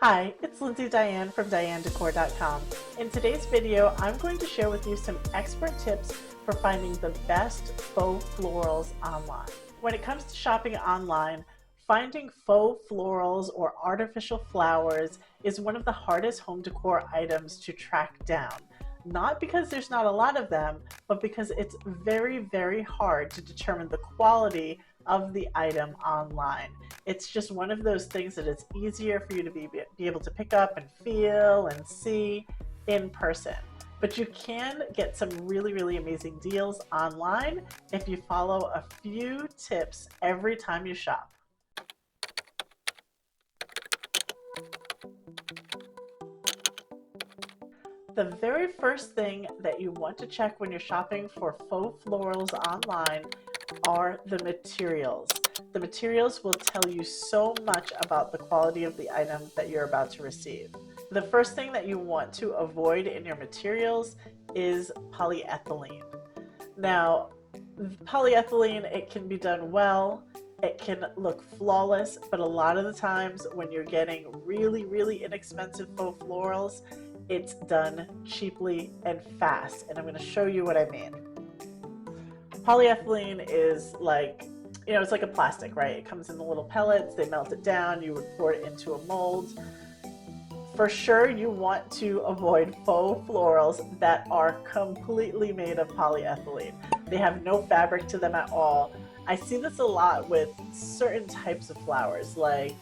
Hi, it's Lindsay Diane from DianeDecor.com. In today's video, I'm going to share with you some expert tips for finding the best faux florals online. When it comes to shopping online, finding faux florals or artificial flowers is one of the hardest home decor items to track down. Not because there's not a lot of them, but because it's very hard to determine the quality of the item online. It's just one of those things that it's easier for you to be able to pick up and feel and see in person. But you can get some really amazing deals online if you follow a few tips every time you shop. The very first thing that you want to check when you're shopping for faux florals online are the materials. The materials will tell you so much about the quality of the item that you're about to receive. The first thing that you want to avoid in your materials is polyethylene. Now, polyethylene, it can be done well, it can look flawless, but a lot of the times when you're getting really inexpensive faux florals, it's done cheaply and fast, and I'm going to show you what I mean. Polyethylene is like, it's like a plastic, right? It comes in the little pellets, they melt it down, you would pour it into a mold. For sure, you want to avoid faux florals that are completely made of polyethylene. They have no fabric to them at all. I see this a lot with certain types of flowers, like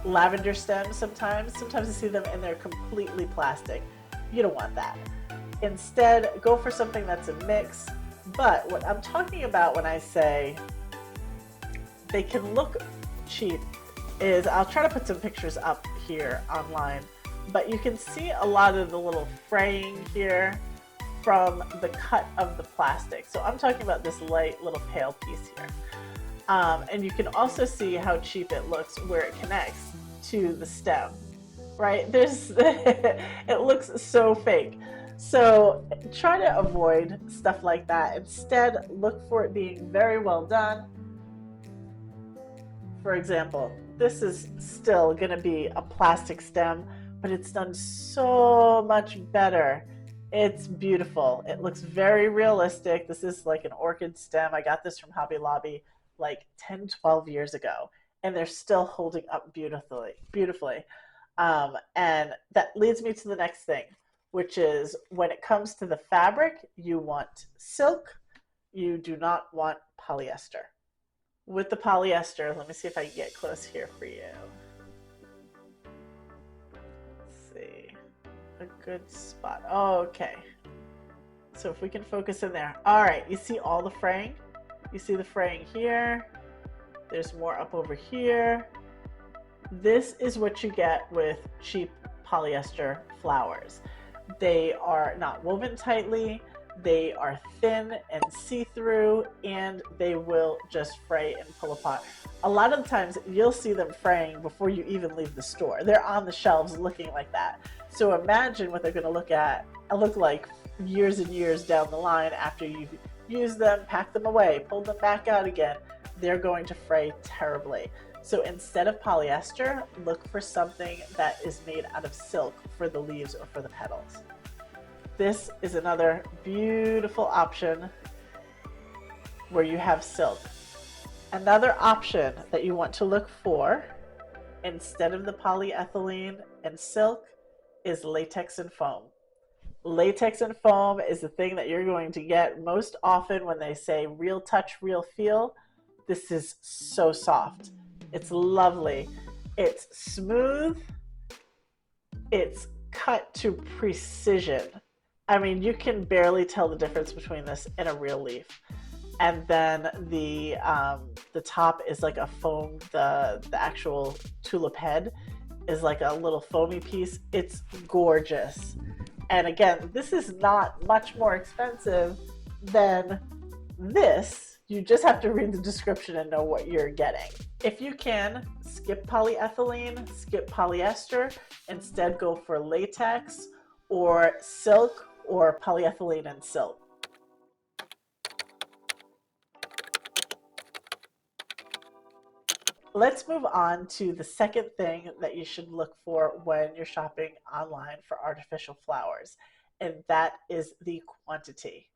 lavender stems sometimes. Sometimes I see them and they're completely plastic. You don't want that. Instead, go for something that's a mix. But what I'm talking about when I say they can look cheap is, I'll try to put some pictures up here online, but you can see a lot of the little fraying here from the cut of the plastic. So I'm talking about this light little pale piece here. And you can also see how cheap it looks where it connects to the stem, right? It looks so fake. So try to avoid stuff like that. Instead, look for it being very well done. For example, this is still going to be a plastic stem, but it's done so much better. It's beautiful. It looks very realistic. This is like an orchid stem. I got this from Hobby Lobby like 10-12 years ago, and they're still holding up beautifully. And that leads me to the next thing, which is when it comes to the fabric, you want silk, you do not want polyester. With the polyester, let me see if I can get close here for you. Let's see, a good spot. Oh, okay. So if we can focus in there. All right, you see all the fraying? You see the fraying here. There's more up over here. This is what you get with cheap polyester flowers. They are not woven tightly, they are thin and see-through, and they will just fray and pull apart. A lot of the times you'll see them fraying before you even leave the store. They're on the shelves looking like that. So imagine what they're going to look like years and years down the line after you've used them, packed them away, pulled them back out again. They're going to fray terribly. So instead of polyester, look for something that is made out of silk for the leaves or for the petals. This is another beautiful option where you have silk. Another option that you want to look for instead of the polyethylene and silk is latex and foam. Latex and foam is the thing that you're going to get most often when they say real touch, real feel. This is so soft. It's lovely. It's smooth. It's cut to precision. I mean, you can barely tell the difference between this and a real leaf. And then the top is like a foam. The actual tulip head is like a little foamy piece. It's gorgeous. And again, this is not much more expensive than this. You just have to read the description and know what you're getting. If you can, skip polyethylene, skip polyester, instead go for latex or silk or polyethylene and silk. Let's move on to the second thing that you should look for when you're shopping online for artificial flowers, and that is the quantity.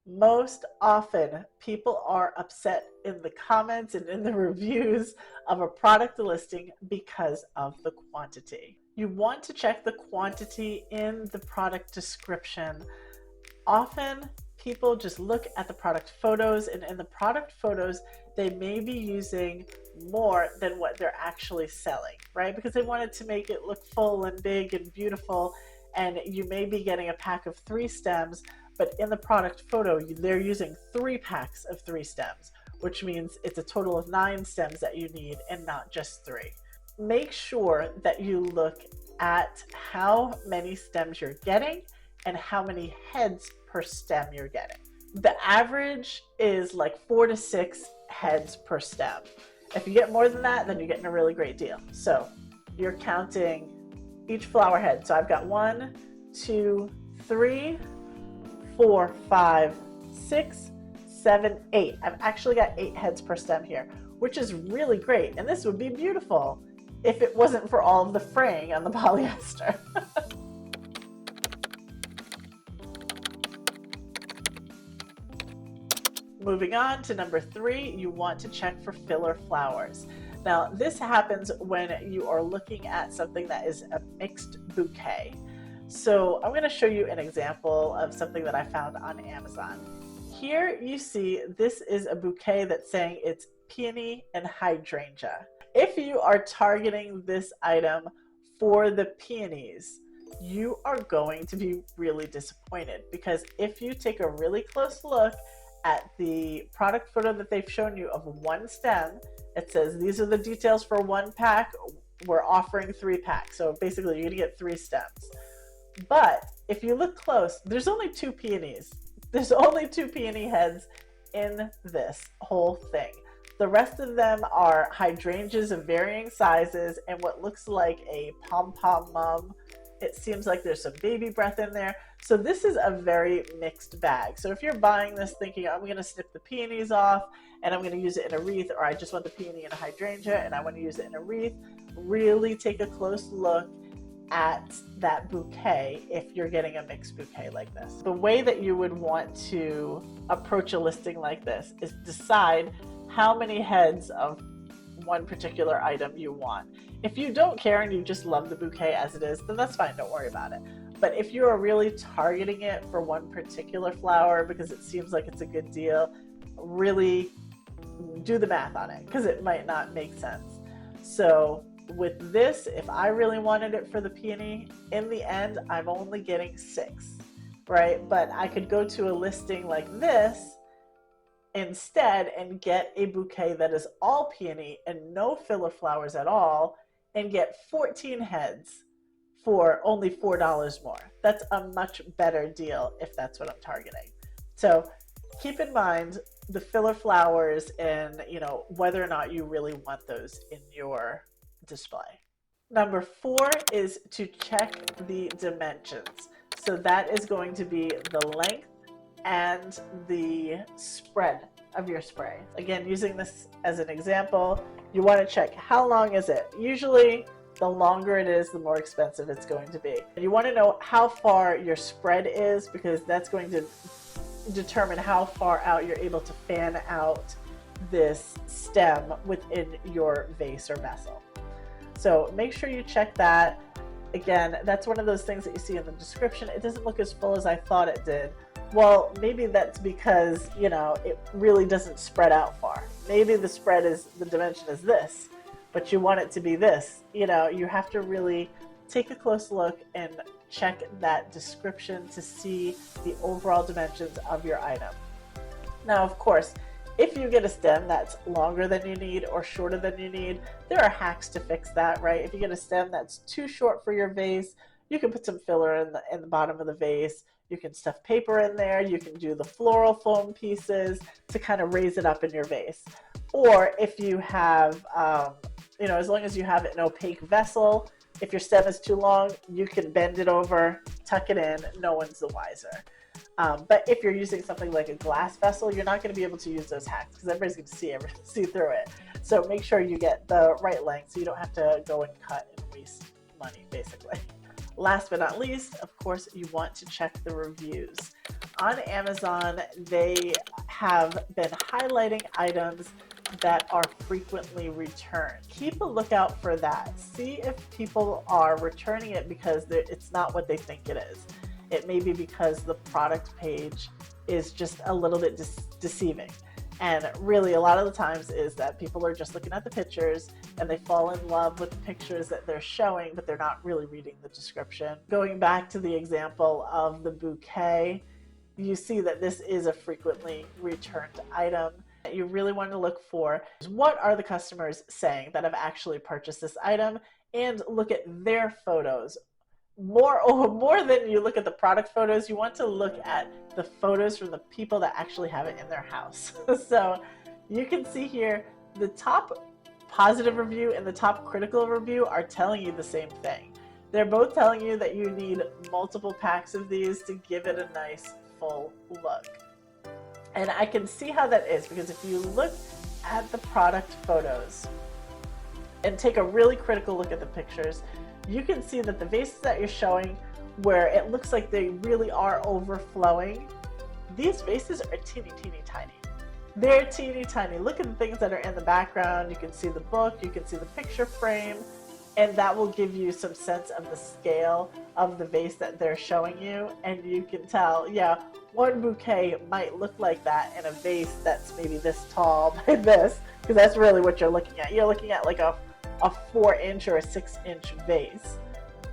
Most often, people are upset in the comments and in the reviews of a product listing because of the quantity. You want to check the quantity in the product description. Often, people just look at the product photos, and in the product photos, they may be using more than what they're actually selling, right? Because they wanted to make it look full and big and beautiful, and you may be getting a pack of 3 stems, but in the product photo, they're using 3 packs of 3 stems, which means it's a total of 9 stems that you need and not just 3. Make sure that you look at how many stems you're getting and how many heads per stem you're getting. The average is like 4 to 6 heads per stem. If you get more than that, then you're getting a really great deal. So you're counting each flower head. So I've got 1, 2, 3, 4, 5, 6, 7, 8. I've actually got 8 heads per stem here, which is really great. And this would be beautiful if it wasn't for all of the fraying on the polyester. Moving on to number 3, you want to check for filler flowers. Now, this happens when you are looking at something that is a mixed bouquet. So I'm going to show you an example of something that I found on Amazon. Here you see this is a bouquet that's saying it's peony and hydrangea. If you are targeting this item for the peonies, you are going to be really disappointed, because if you take a really close look at the product photo that they've shown you of 1 stem, it says these are the details for 1 pack. We're offering 3 packs. So basically you're gonna get 3 stems. But if you look close, there's only 2 peonies. There's only 2 peony heads in this whole thing. The rest of them are hydrangeas of varying sizes and what looks like a pom-pom mum. It seems like there's some baby breath in there. So this is a very mixed bag. So if you're buying this thinking, I'm going to snip the peonies off and I'm going to use it in a wreath, or I just want the peony and a hydrangea and I want to use it in a wreath, really take a close look at that bouquet if you're getting a mixed bouquet like this. The way that you would want to approach a listing like this is decide how many heads of one particular item you want. If you don't care and you just love the bouquet as it is, then that's fine, don't worry about it. But if you are really targeting it for one particular flower because it seems like it's a good deal, really do the math on it, because it might not make sense. So with this, if I really wanted it for the peony, in the end, I'm only getting 6, right? But I could go to a listing like this instead and get a bouquet that is all peony and no filler flowers at all, and get 14 heads for only $4 more. That's a much better deal if that's what I'm targeting. So keep in mind the filler flowers and whether or not you really want those in your display. Number 4 is to check the dimensions. So that is going to be the length and the spread of your spray. Again, using this as an example, you want to check how long is it. Usually the longer it is, the more expensive it's going to be. You want to know how far your spread is, because that's going to determine how far out you're able to fan out this stem within your vase or vessel. So make sure you check that. Again, that's one of those things that you see in the description. It doesn't look as full as I thought it did. Well, maybe that's because, it really doesn't spread out far. Maybe the dimension is this, but you want it to be this. You have to really take a close look and check that description to see the overall dimensions of your item. Now, of course, if you get a stem that's longer than you need or shorter than you need, there are hacks to fix that, right? If you get a stem that's too short for your vase, you can put some filler in the bottom of the vase. You can stuff paper in there. You can do the floral foam pieces to kind of raise it up in your vase. Or if you have, as long as you have an opaque vessel, if your stem is too long, you can bend it over, tuck it in, no one's the wiser. But if you're using something like a glass vessel, you're not going to be able to use those hacks because everybody's going to see through it. So make sure you get the right length so you don't have to go and cut and waste money, basically. Last but not least, of course, you want to check the reviews. On Amazon, they have been highlighting items that are frequently returned. Keep a lookout for that. See if people are returning it because it's not what they think it is. It may be because the product page is just a little bit deceiving. And really, a lot of the times is that people are just looking at the pictures and they fall in love with the pictures that they're showing, but they're not really reading the description. Going back to the example of the bouquet, you see that this is a frequently returned item. You really want to look for what are the customers saying that have actually purchased this item, and look at their photos. More than you look at the product photos, you want to look at the photos from the people that actually have it in their house. So you can see here the top positive review and the top critical review are telling you the same thing. They're both telling you that you need multiple packs of these to give it a nice full look. And I can see how that is because if you look at the product photos and take a really critical look at the pictures, you can see that the vases that you're showing where it looks like they really are overflowing, these vases are teeny tiny. They're teeny tiny. Look at the things that are in the background. You can see the book, you can see the picture frame, and that will give you some sense of the scale of the vase that they're showing you. And you can tell, yeah, one bouquet might look like that in a vase that's maybe this tall by this, because that's really what you're looking at. You're looking at like a 4-inch or a 6-inch vase.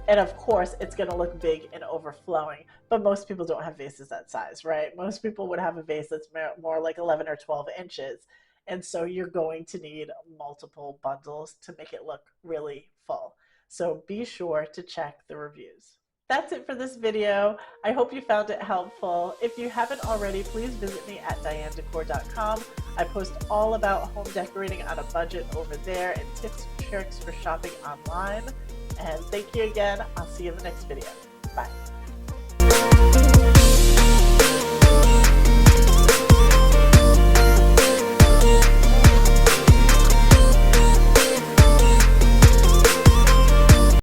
And of course, it's going to look big and overflowing, but most people don't have vases that size, right? Most people would have a vase that's more like 11 or 12 inches. And so you're going to need multiple bundles to make it look really full. So be sure to check the reviews. That's it for this video. I hope you found it helpful. If you haven't already, please visit me at dianedecor.com. I post all about home decorating on a budget over there and tips and tricks for shopping online. And thank you again. I'll see you in the next video. Bye.